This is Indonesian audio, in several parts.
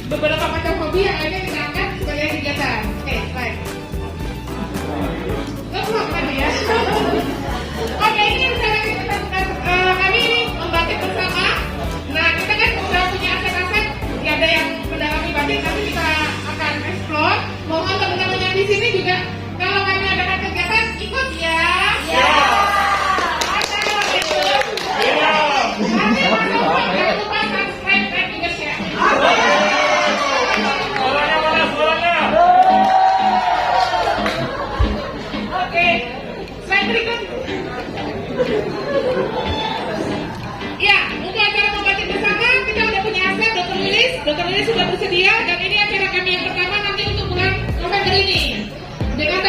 Beberapa macam hobi yang ada kita angkat sebagai kegiatan. Oke, baik. Belum tadi ya. Oke, ini misalnya kita kami ini membatik bersama. Nah, kita kan udah punya aset-aset. Ya, ada yang mendalami batik, nanti kita akan explore. Mohon teman-teman yang di sini juga kalau kami adakan kegiatan ikut ya. Ya. Ada itu. Ya. Nanti jangan lupa subscribe dan juga share. Oke, slide berikut. Ya, untuk acara membatik bersama kita udah punya aset Dr. Lilis. Dr. Lilis sudah bersedia dan ini acara kami yang pertama nanti untuk bulan November ini dengan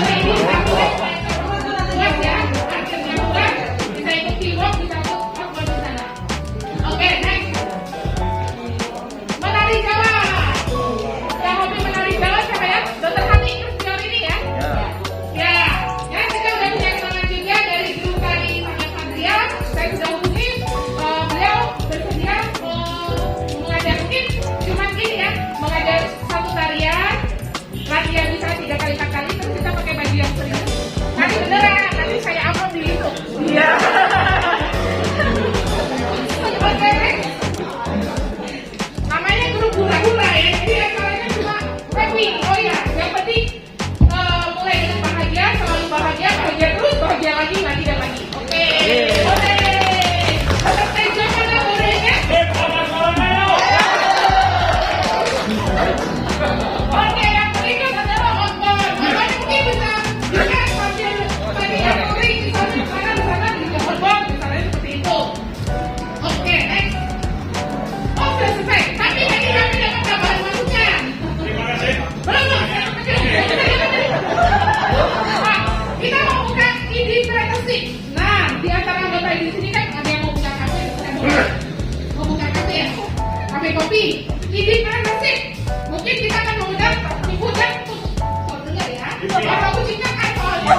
Boleh ini satu buat ya, akhirnya buat bisa ikut keyword bisa ikut buat di sana. Oke, next. Menari Jawa. Yang hobi menari Jawa siapa ya? Dokter Hani Kristian ini ya? Ya. Ya, kita udah punya kenalan juga dari guru tari Sangat Sandria. Saya sudah hubungi beliau bersedia mengajar mungkin cuma ini ya, mengajar satu tarian, latihan bisa 3 kali 4 kali, terus kita pakai baju yang serius. Nanti beneran, nanti saya upload di YouTube. Iya. Oke. Namanya grup hura-hura ya, jadi acaranya cuma rapping. Oh iya, yang penting mulai dengan bahagia, selalu bahagia, bahagia terus, bahagia lagi dan lagi. Oke. Boleh. Tetap tejo mana bolehnya? Oke, yang berikut adalah outbound. Makanya mungkin bisa sambil tadi yang touring, misalnya di sana bisa outbound, misalnya seperti itu. Oke, next. Oh, sudah selesai. Tapi tadi kami dapat tambahan masukan. Terima kasih. Belum. Kita mau buka ID privacy. Nah, di antara anggota di sini kan ada yang mau buka kafe, mau buka kafe ya, kafe kopi. ID privacy. Mungkin kita akan mengundang ibu dan dengar ya. Bapak kucingnya kan soalnya.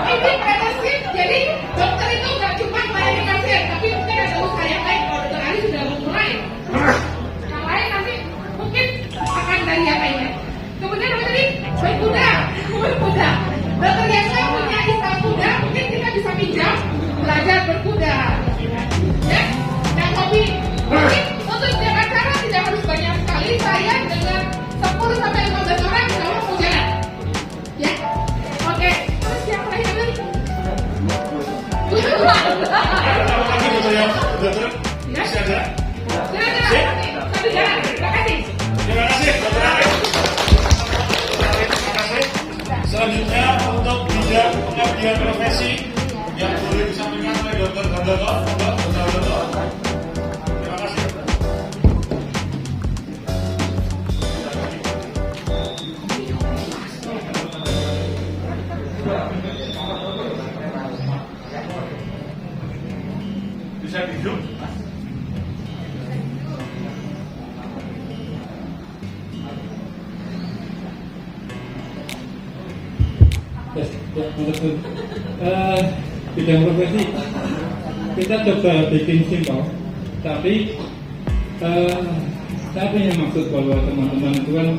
ID privacy. Jadi dokter itu nggak cuma melayani pasien, tapi mungkin ada usaha yang lain. Kalau dokter Ali sudah memulai. Yang lain nanti mungkin akan dari yang lainnya. Kemudian apa tadi? Berkuda. Dokter yang punya istal kuda, mungkin kita bisa pinjam belajar berkuda. Ya, yang hobi mungkin untuk setiap acara tidak harus banyak sekali. Saya dengan 10 sampai 15 orang kalau mau jalan. Ya, oke. Terus yang terakhir tadi? Ya, sudah. Satu jalan. Terima kasih. Terima kasih, Dokter Arif. Terima kasih. Selanjutnya untuk bidang pengabdian profesi yang boleh disampaikan oleh Dokter Gandoto. Terima kasih. Bisa duduk. Bidang profesi kita coba bikin simpel, tapi saya punya maksud bahwa teman-teman itu kan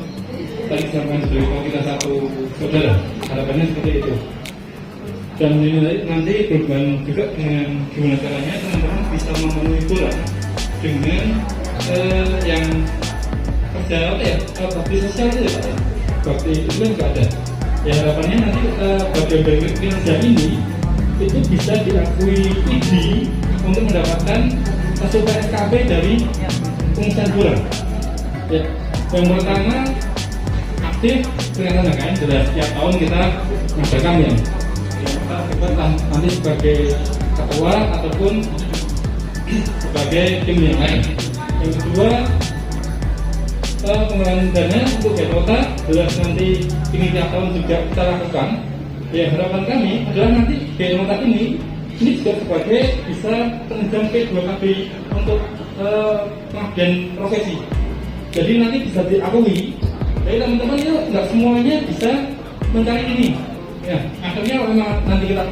tadi sampaikan sebagai kita satu saudara, harapannya seperti itu. Dan ini nanti berhubungan juga dengan gimana caranya teman-teman bisa memenuhi bola dengan yang kerja apa ya, bakti sosial itu ya Pak ya, bakti itu kan nggak ada. Ya harapannya nanti bagian dari kinerja ini itu bisa diakui ID untuk mendapatkan masukan SKP dari pengusaha kurang. Ya, yang pertama aktif kelihatan kan, sudah setiap tahun kita mengadakan ya. Yang pertama nanti sebagai ketua ataupun sebagai tim yang lain. Yang kedua pengelolaan dana untuk Jakarta jelas nanti ini tiap tahun juga kita lakukan. Ya harapan kami adalah nanti Jakarta ini juga sebagai bisa penunjang P2KB untuk pengabdian profesi. Jadi nanti bisa diakui. Jadi teman-teman itu nggak semuanya bisa mencari ini. Ya akhirnya memang nanti kita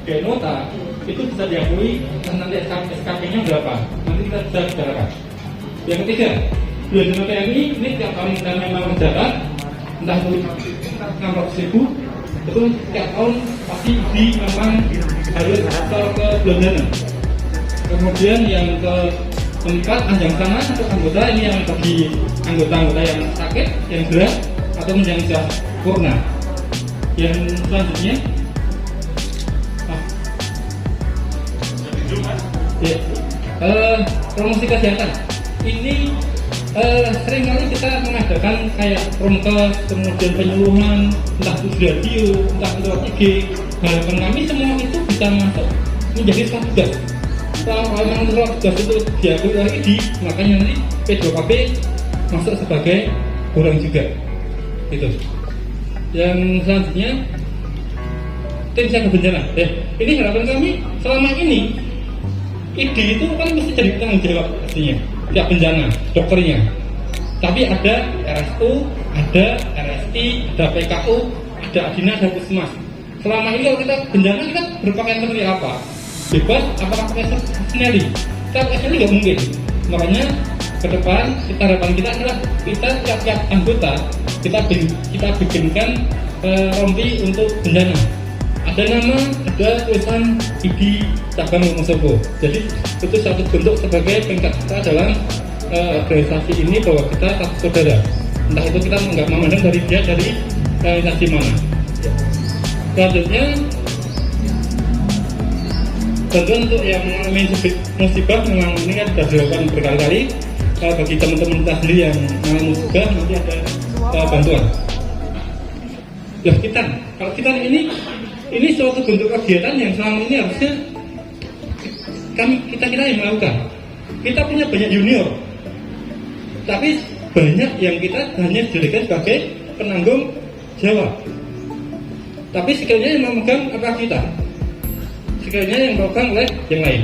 Jakarta itu bisa diakui dan nanti SKP-nya berapa. Nanti kita bisa bicarakan. Yang ketiga, belajar TNI ini tiap tahun kita memang mencatat entah itu 600.000 itu tiap tahun pasti memang harus ke Belanda. Kemudian yang keempat anjang sana untuk anggota ini yang bagi anggota-anggota yang sakit, yang berat atau yang sudah sempurna. Yang selanjutnya promosi kesehatan ini seringkali kita mengadakan kayak promkes, kemudian penyuluhan, entah itu di radio, entah itu IG. Harapan kami semua itu bisa masuk menjadi suatu tugas. Kalau memang tugas itu diakui oleh ID, makanya nanti P2KB masuk sebagai orang juga. Gitu. Yang selanjutnya tim siaga bencana. Ini harapan kami selama ini ID itu kan mesti jadi tanggung jawab pastinya pihak bencana, dokternya. Tapi ada RSU, ada RSI, ada PKU, ada Adina, ada Puskesmas. Selama ini kalau kita bencana kita berpakaian seperti apa? Bebas, apakah pakai Snelly? Kita pakai Snelly nggak mungkin. Makanya ke depan harapan kita adalah kita tiap-tiap anggota kita bikinkan rompi untuk bencana. Ada nama, ada tulisan ID cabang Wonosobo. Jadi itu satu bentuk sebagai peringkat kita dalam organisasi ini bahwa kita satu saudara. Entah itu kita nggak memandang dari dia dari organisasi mana. Selanjutnya bantuan untuk yang mengalami musibah memang ini kan sudah dilakukan berkali-kali. Bagi teman-teman kita sendiri yang mengalami musibah nanti ada bantuan. Lah kita, kalau kita ini suatu bentuk kegiatan yang selama ini harusnya kita yang melakukan. Kita punya banyak junior, tapi banyak yang kita hanya dijadikan sebagai penanggung jawab. Tapi skillnya yang memegang apa kita? Skillnya yang memegang oleh yang lain.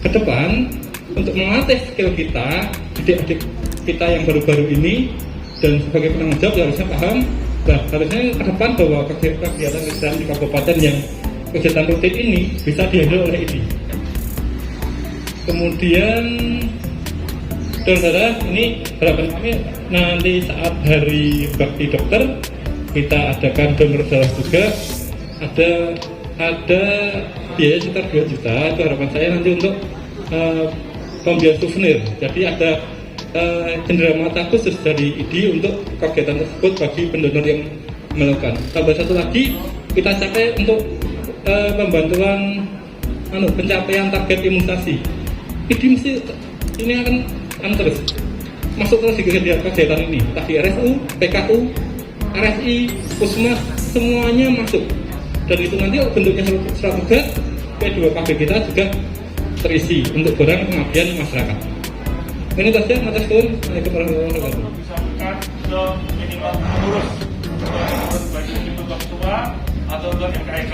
Ke depan untuk melatih skill kita, adik-adik kita yang baru-baru ini dan sebagai penanggung jawab harusnya paham. Nah, harusnya ke depan bahwa kegiatan di kabupaten yang kegiatan rutin ini bisa dihandle oleh ini. Kemudian, saudara, ini harapan kami nanti saat hari bakti dokter kita adakan donor darah juga. Ada biaya sekitar 2 juta. Itu harapan saya nanti untuk pembelian souvenir. Jadi ada cenderamata khusus dari ID untuk kegiatan tersebut bagi pendonor yang melakukan. Tambah satu lagi kita capai untuk pembantuan pencapaian target imunisasi. ID mesti ini akan terus masuk terus di kegiatan ini. Tadi RSU, PKU, RSI, Puskesmas semuanya masuk. Dan itu nanti bentuknya surat tugas P2KB kita juga terisi untuk barang pengabdian masyarakat. Ini saja, atas turun. Assalamualaikum warahmatullahi wabarakatuh. Bisa bukan ke minimal pengurus baik itu untuk tua atau untuk MKK.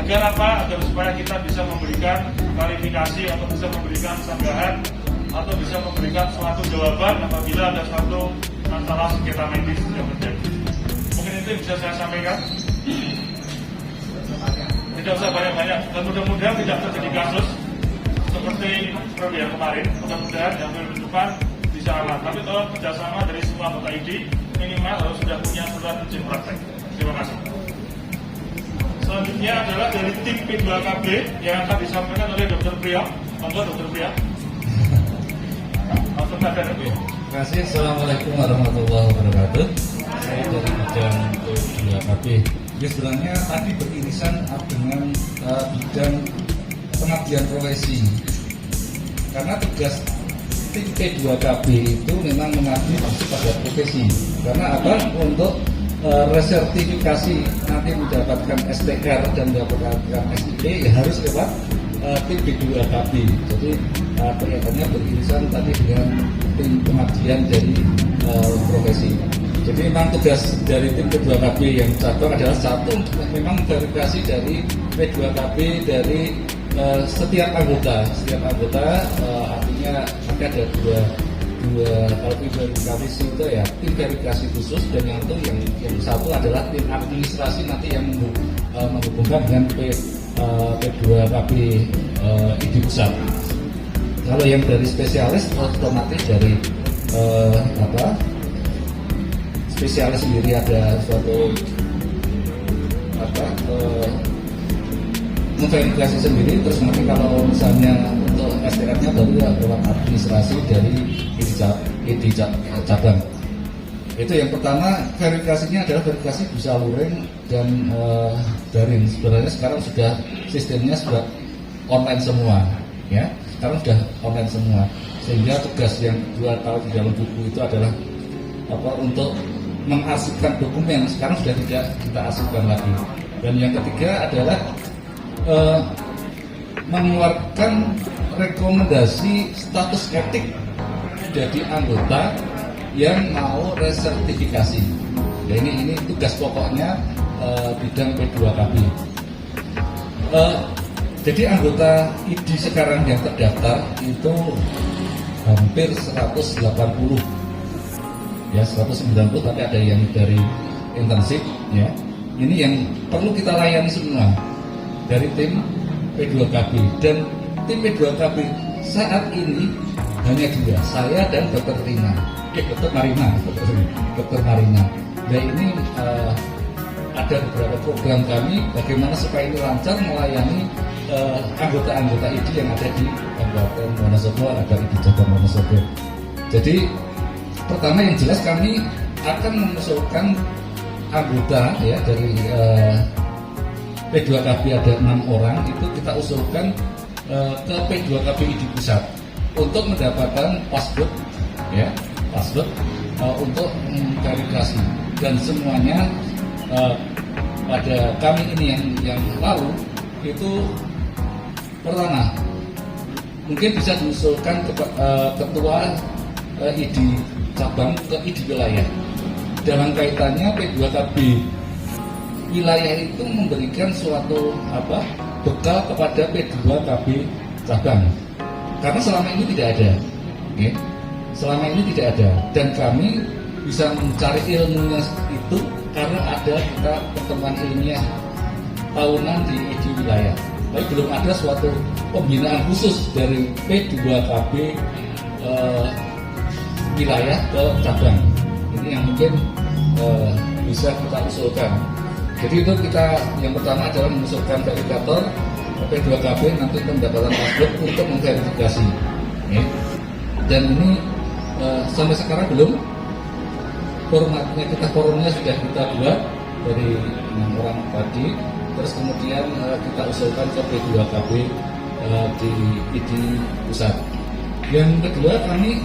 Agar apa? Agar supaya kita bisa memberikan klarifikasi atau bisa memberikan sanggahan atau bisa memberikan suatu jawaban apabila ada suatu masalah sengketa medis yang terjadi. Mungkin itu bisa saya sampaikan. Tidak usah banyak-banyak dan mudah-mudahan tidak terjadi kasus seperti yang kemarin. Mudah-mudahan yang minggu depan bisa aman. Tapi tolong kerjasama dari semua anggota ID minimal harus sudah punya surat izin praktek. Terima kasih. Selanjutnya adalah dari tim P2KB yang akan disampaikan oleh Dr. Priok. Monggo Dr. Priok. Terima kasih. Assalamualaikum warahmatullahi wabarakatuh. Saya dari bidang P2KB. Ini sebenarnya tadi beririsan dengan bidang pengabdian profesi. Karena tugas tim P2KB itu memang mengabdi pada profesi. Karena apa? Untuk resertifikasi nanti mendapatkan STR dan mendapatkan SIP ya harus lewat tim P2KB. Jadi kelihatannya beririsan tadi dengan tim pengabdian dari profesi. Jadi memang tugas dari tim P2KB yang cabang adalah satu memang verifikasi dari P2KB dari setiap anggota. Setiap anggota artinya ada dua kalau tim verifikasi itu ya tim verifikasi khusus dan yang itu yang satu adalah tim administrasi nanti yang menghubungkan dengan P2KB ID pusat. Kalau yang dari spesialis otomatis dari spesialis sendiri ada suatu verifikasi sendiri. Terus nanti kalau misalnya untuk STR-nya baru lewat administrasi dari ID cabang. Itu yang pertama, verifikasinya adalah verifikasi bisa luring dan daring. Sebenarnya sekarang sudah sistemnya sudah online semua, ya. Sekarang sudah online semua. Sehingga tugas yang 2 tahun di dalam buku itu adalah untuk mengarsipkan dokumen. Sekarang sudah tidak kita arsipkan lagi. Dan yang ketiga adalah mengeluarkan rekomendasi status etik jadi anggota yang mau resertifikasi. Ya ini tugas pokoknya bidang P2KB. Jadi anggota ID sekarang yang terdaftar itu hampir 180, ya 190, tapi ada yang dari intensif, ya. Ini yang perlu kita layani semua dari tim P2KB, dan tim P2KB saat ini hanya dua, saya dan Dr. Marina. Nah ini ada beberapa program kami bagaimana supaya ini lancar melayani anggota-anggota ID yang ada di Kabupaten Wonosobo, ada ID cabang Wonosobo. Jadi pertama yang jelas kami akan mengusulkan anggota ya dari P2KB ada 6 orang, itu kita usulkan ke P2KB ID pusat untuk mendapatkan password, ya password untuk verifikasi, dan semuanya pada kami ini yang lalu itu pertama mungkin bisa diusulkan ketua ID cabang ke ID wilayah. Dalam kaitannya P2KB wilayah itu memberikan suatu bekal kepada P2KB cabang, karena selama ini tidak ada, okay? Selama ini tidak ada, dan kami bisa mencari ilmunya itu karena ada kita pertemuan ilmiah tahunan di ID wilayah. Tapi belum ada suatu pembinaan khusus dari P2KB wilayah ke cabang. Ini yang mungkin bisa kita usulkan. Jadi itu kita yang pertama adalah mengusulkan verifikator P2KB nanti pendapatan password untuk memverifikasi. Okay. Dan ini sampai sekarang belum formatnya, forumnya sudah kita buat dari 6 orang tadi. Terus kemudian kita usulkan ke P2KB di ID pusat. Yang kedua kami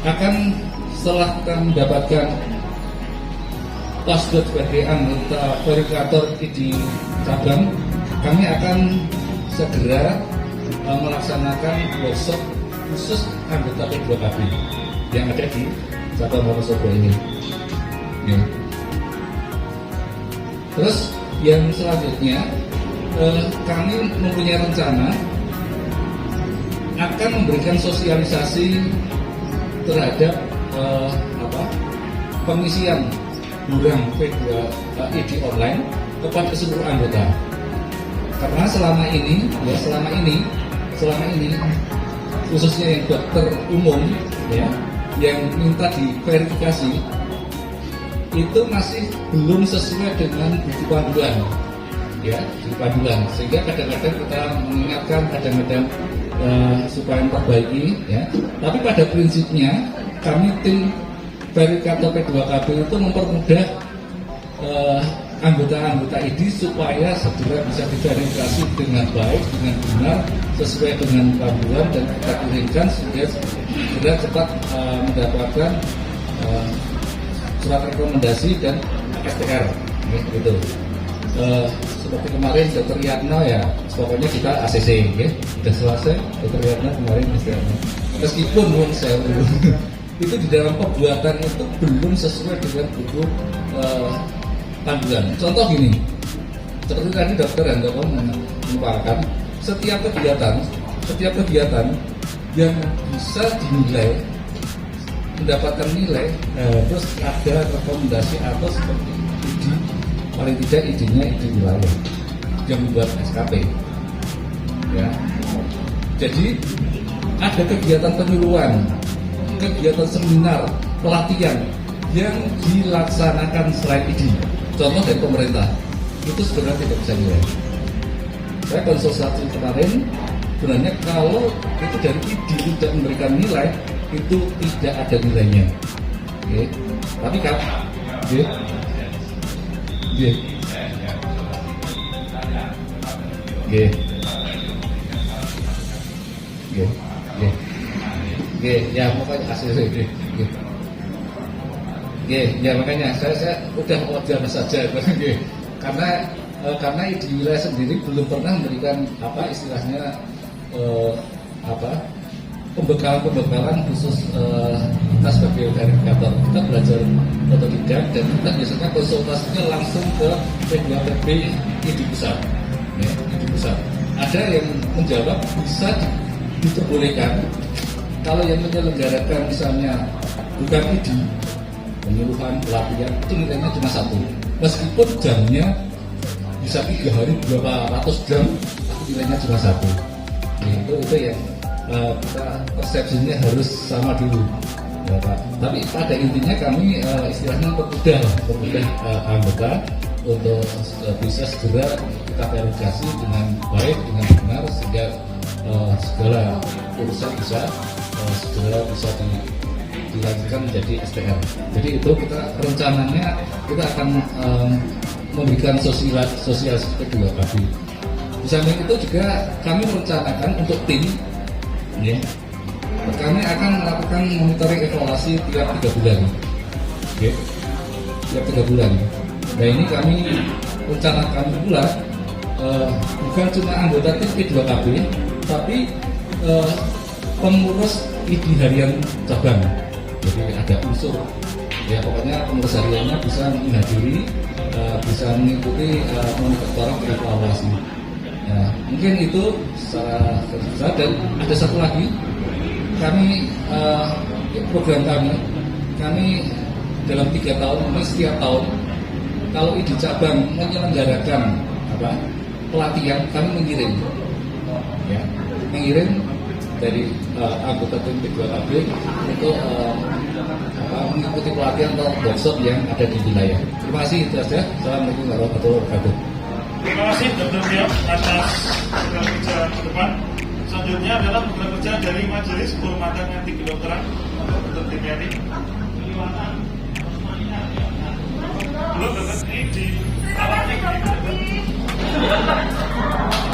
akan setelah kita mendapatkan password sebagai anggota verifikator ID cabang, kami akan segera melaksanakan workshop khusus anggota P2KB yang ada di cabang Wonosobo ini. Ya. Terus yang selanjutnya kami mempunyai rencana akan memberikan sosialisasi terhadap pengisian burang P2ID online kepada seluruh anggota. Karena selama ini khususnya yang dokter umum ya yang minta diverifikasi itu masih belum sesuai dengan buku panduan, ya buku panduan, sehingga kadang-kadang kita mengingatkan, kadang-kadang supaya memperbaiki, ya. Tapi pada prinsipnya kami tim verifikator P2KB itu mempermudah anggota-anggota ID supaya segera bisa diverifikasi dengan baik, dengan benar, sesuai dengan panduan, dan kita kirimkan sehingga segera cepat mendapatkan surat rekomendasi dan STR, gitu. Seperti kemarin Dr. Yatno ya, pokoknya kita ACC, ya. Sudah selesai Dr. Yatno kemarin STR. Meskipun itu di dalam pembuatan itu belum sesuai dengan buku panduan. Contoh gini, seperti tadi Dr. Handoko mengumpulkan setiap kegiatan yang bisa dinilai mendapatkan nilai terus ada rekomendasi atau seperti ID, paling tidak ID-nya ID wilayah yang membuat SKP, ya. Jadi ada kegiatan penyuluhan, kegiatan seminar, pelatihan yang dilaksanakan selain ID. Contoh dari pemerintah itu sebenarnya tidak bisa nilai. Saya konsultasi kemarin, sebenarnya kalau itu dari ID tidak memberikan nilai, itu tidak ada nilainya. Oke. Tapi kan, oke. Oke. Oke. Oke, ya makanya hasil oke. Oke, ya makanya saya udah wajar saja, karena di wilayah sendiri belum pernah memberikan istilahnya pembekalan khusus kita sebagai verifikator. Kita belajar otodidak dan kita biasanya konsultasinya langsung ke P2PB ID pusat. Ya, ID pusat. Ada yang menjawab bisa diperbolehkan kalau yang menyelenggarakan misalnya bukan ID, penyuluhan, pelatihan, itu nilainya cuma 1. Meskipun jamnya bisa 3 hari, berapa ratus jam, tapi nilainya cuma 1. Itu yang kita persepsinya harus sama dulu. Ya, Pak. Tapi pada intinya kami istilahnya permudah anggota untuk bisa segera kita verifikasi dengan baik, dengan benar, sehingga segala urusan bisa segera bisa dilanjutkan menjadi STR. Jadi itu kita rencananya kita akan memberikan sosialisasi kedua kali. Di samping itu juga kami merencanakan untuk tim, ya, kami akan melakukan monitoring evaluasi tiap 3 bulan, ya, tiap 3 bulan. Nah ini kami rencanakan pula bukan cuma anggota tim P2KB, tapi pengurus ID harian cabang. Jadi ada unsur, ya pokoknya pengurus hariannya bisa menghadiri, bisa mengikuti monitoring evaluasi. Nah, mungkin itu secara besar. Dan ada satu lagi, kami program kami dalam 3 tahun ini setiap tahun kalau ID cabang menyelenggarakan pelatihan, kami mengirim dari anggota tim P2KB untuk mengikuti pelatihan atau workshop yang ada di wilayah. Terima kasih, itu saja. Assalamualaikum warahmatullahi wabarakatuh. Terima kasih Dr. Tio atas program kerja ke depan. Selanjutnya adalah program kerja dari Majelis Kehormatan Etik Kedokteran Dr. Timiati. Belum Dr. ini di alatnya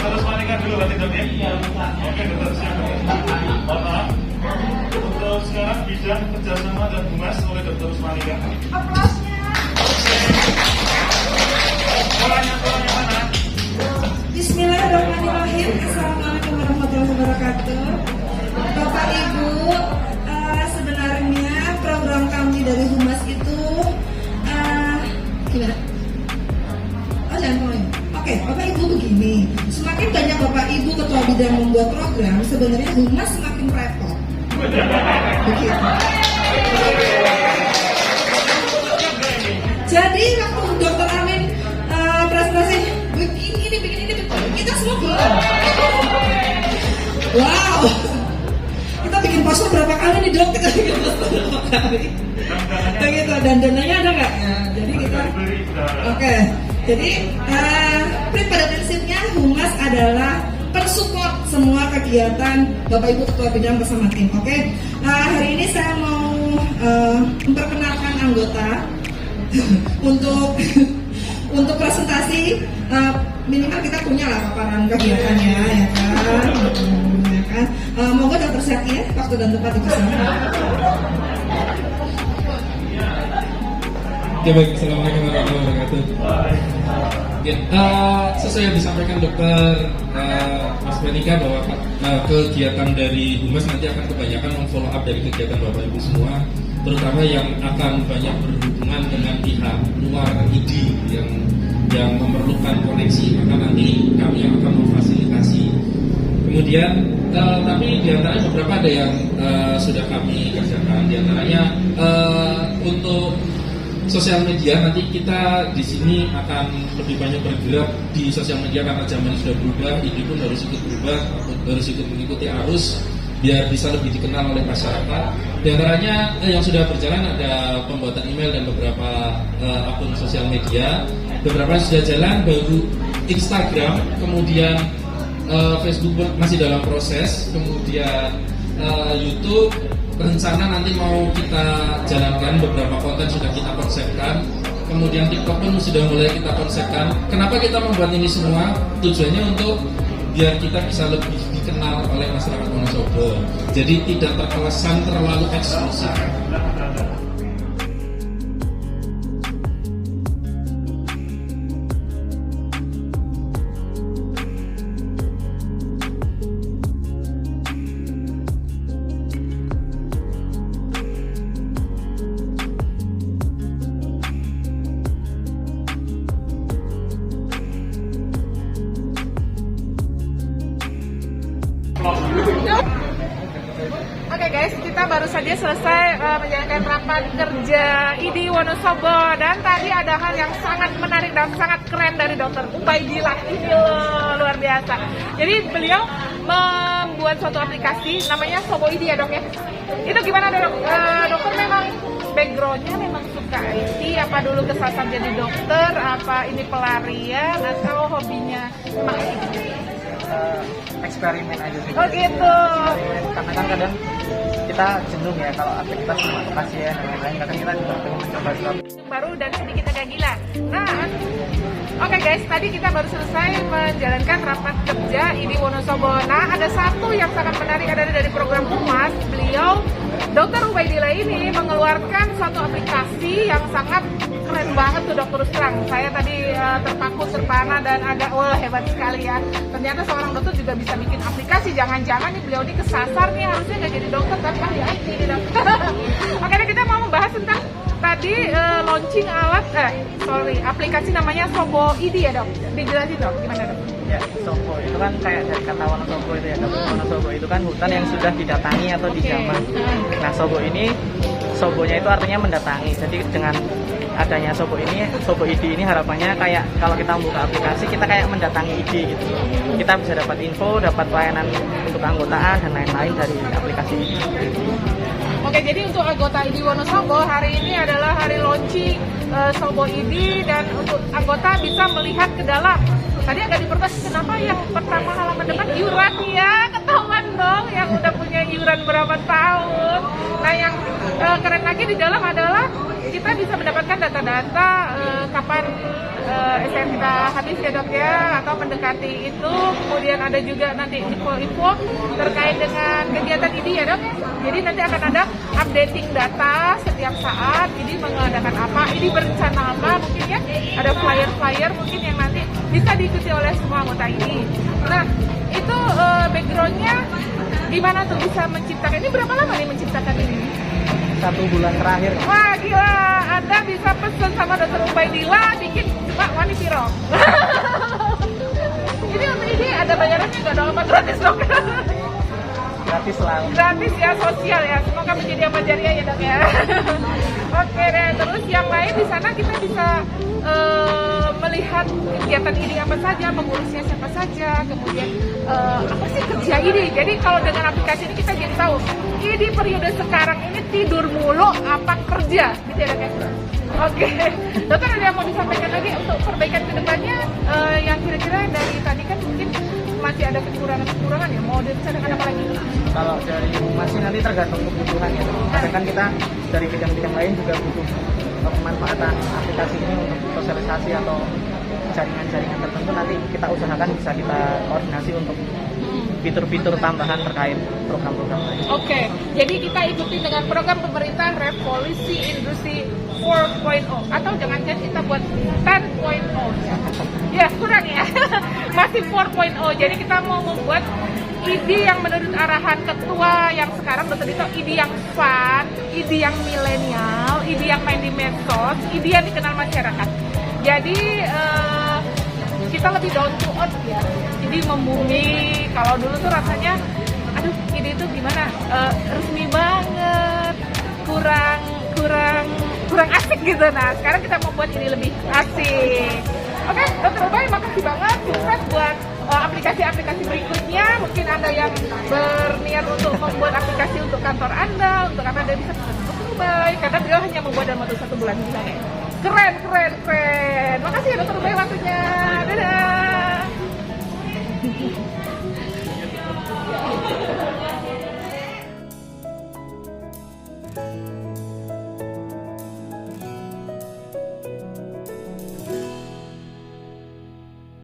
terus manikan dulu berarti Dr. Oke Dr. siap. Mohon maaf. Untuk sekarang bidang kerjasama dan humas oleh Dr. Usmanika. Polanya mana? Bismillahirrahmanirrahim. Assalamualaikum warahmatullahi wabarakatuh. Bapak Ibu, sebenarnya program kami dari Humas itu gimana? Oh jangan poin. Oke, Bapak Ibu begini. Semakin banyak Bapak Ibu ketua bidang membuat program, sebenarnya Humas semakin repot. Begitu. Jadi waktu Dokter Amin presentasi bikin ini, kita semua belum. Wow, kita bikin poster berapa kali nih Dok? Kita bikin poster berapa kali? Begitu, dan dananya ada nggak? Ya, jadi kita, oke. Jadi pada prinsipnya Humas adalah pensupport semua kegiatan Bapak Ibu Ketua Bidang bersama tim. Oke, hari ini saya mau memperkenalkan anggota untuk presentasi. Minimal kita punya lah paparan kegiatannya, ya kan? Monggo Dr. Syaki ya, waktu dan tempat dipersilakan. Ya baik, assalamualaikum warahmatullahi wabarakatuh. Ya, sesuai yang disampaikan Dokter Mas Menika bahwa kegiatan dari Humas nanti akan kebanyakan memfollow up dari kegiatan Bapak Ibu semua, terutama yang akan banyak berhubungan dengan pihak luar ID yang memerlukan koneksi, maka nanti kami yang akan memfasilitasi. Kemudian tapi diantaranya beberapa ada yang sudah kami kerjakan, diantaranya untuk sosial media. Nanti kita di sini akan lebih banyak bergerak di sosial media karena zaman sudah berubah. Ini pun harus ikut berubah, harus ikut mengikuti arus biar bisa lebih dikenal oleh masyarakat. Di antaranya yang sudah berjalan ada pembuatan email dan beberapa akun sosial media. Beberapa sudah jalan, baru Instagram, kemudian Facebook masih dalam proses, kemudian YouTube. Rencana nanti mau kita jalankan, beberapa konten sudah kita konsepkan, kemudian TikTok pun sudah mulai kita konsepkan. Kenapa kita membuat ini semua? Tujuannya untuk biar kita bisa lebih dikenal oleh masyarakat Wonosobo, jadi tidak terkesan terlalu eksklusif. baru saja selesai menjalankan rapat kerja ID Wonosobo, dan tadi ada hal yang sangat menarik dan sangat keren dari Dr. Ubaidillah ini loh, luar biasa. Jadi beliau membuat suatu aplikasi namanya Sobo ID ya dok ya. Itu gimana dok? Dokter memang backgroundnya memang suka IT, apa dulu kesasar jadi dokter, apa ini pelarian, atau hobinya memang IT? Eksperimen aja sih. Oh gitu. Karena kan kadang kita jenuh ya kalau aktivitas cuma ke pasien dan lain-lain. Kadang kita juga pengen mencoba sesuatu Baru dan sedikit agak gila. Nah, oke guys, tadi kita baru selesai menjalankan rapat kerja ID Wonosobo. Nah, ada satu yang sangat menarik ada dari program Humas. Beliau, Dr. Ubaidillah ini mengeluarkan suatu aplikasi yang sangat keren banget tuh dok, terus terang. Saya tadi terpaku, terpana dan agak wah hebat sekali ya. Ternyata seorang dokter juga bisa bikin aplikasi. Jangan-jangan nih beliau ini kesasar nih, harusnya nggak jadi dokter tapi ahli IT nih dok. Oke, nah kita mau membahas tentang tadi launching alat, aplikasi namanya Sobo ID ya dok. Dijelasin dok, gimana dok? ya. Sobo itu kan kayak dari kata Wonosobo itu ya. Wonosobo itu kan hutan yang sudah didatangi atau dijamah. Nah, Sobo ini, Sobonya itu artinya mendatangi. Jadi dengan adanya Sobo ini, Sobo ID ini harapannya kayak kalau kita membuka aplikasi kita kayak mendatangi ID gitu. Kita bisa dapat info, dapat pelayanan untuk keanggotaan dan lain-lain dari aplikasi ini. Oke, jadi untuk anggota ID Wonosobo hari ini adalah hari launching Sobo ID, dan untuk anggota bisa melihat ke dalam. Tadi agak dipertas, kenapa yang pertama halaman depan iuran ya, ketahuan dong yang udah punya iuran berapa tahun. Nah, yang keren lagi di dalam adalah kita bisa mendapatkan data-data kapan SMK habis ya dok ya, atau mendekati itu. Kemudian ada juga nanti info-info terkait dengan kegiatan ID ya dok. Jadi nanti akan ada updating data setiap saat, ini mengadakan apa, ini berencana apa, mungkin ya ada flyer-flyer mungkin yang nanti bisa diikuti oleh semua anggota ini. Nah, itu backgroundnya gimana tuh bisa menciptakan ini, berapa lama nih menciptakan ini? 1 bulan terakhir. Wah gila, Anda bisa pesen sama Dr. Ubaidillah bikin coba Wani Piro. Ini untuk ini ada bayarannya nggak dong, apa gratis dok? Gratis lah. Gratis ya, sosial ya, semoga menjadi amal jariah ya dok ya. Oke deh, terus yang lain di sana kita bisa melihat kegiatan ini apa saja, pengurusnya siapa saja, kemudian apa sih kerja ini. Jadi kalau dengan aplikasi ini kita jadi tahu ini periode sekarang ini tidur mulu apa kerja gitu ya dok ya. Oke, dokter ada yang mau disampaikan lagi untuk perbaikan ke depannya yang kira-kira dari tadi kan mungkin masih ada kekurangan-kekurangan ya, mau direncanakan apa lagi? Kalau dari masih nanti tergantung kebutuhan ya. Kadang kan kita dari bidang-bidang lain juga butuh pemanfaatan aplikasi ini untuk sosialisasi atau jaringan-jaringan tertentu. Nanti kita usahakan bisa kita koordinasi untuk fitur-fitur tambahan terkait program-program lain. Oke, jadi kita ikuti dengan program pemerintahan Revolusi Industri 4.0 atau jangan-jangan kita buat 10.0 ya. Ya, kurang ya. Masih 4.0. Jadi kita mau membuat ide yang menurut arahan ketua yang sekarang Dr. Dito, ide yang fun, ide yang milenial, ide yang main di medsos, ide yang dikenal masyarakat. Jadi kita lebih down to earth ya. Jadi membumi. Kalau dulu tuh rasanya, aduh ide itu gimana? Resmi banget, kurang asik gitu. Nah sekarang kita mau buat ini lebih asik. Oke, Dr. Ubay, makasih banget. Sukses buat aplikasi-aplikasi berikutnya. Mungkin Anda yang berniat untuk membuat aplikasi untuk kantor Anda, untuk Anda bisa pesan Dr. Ubay, karena beliau hanya membuat dalam waktu 1 bulan. Keren. Makasih ya Dr. Ubay waktunya. Dadah.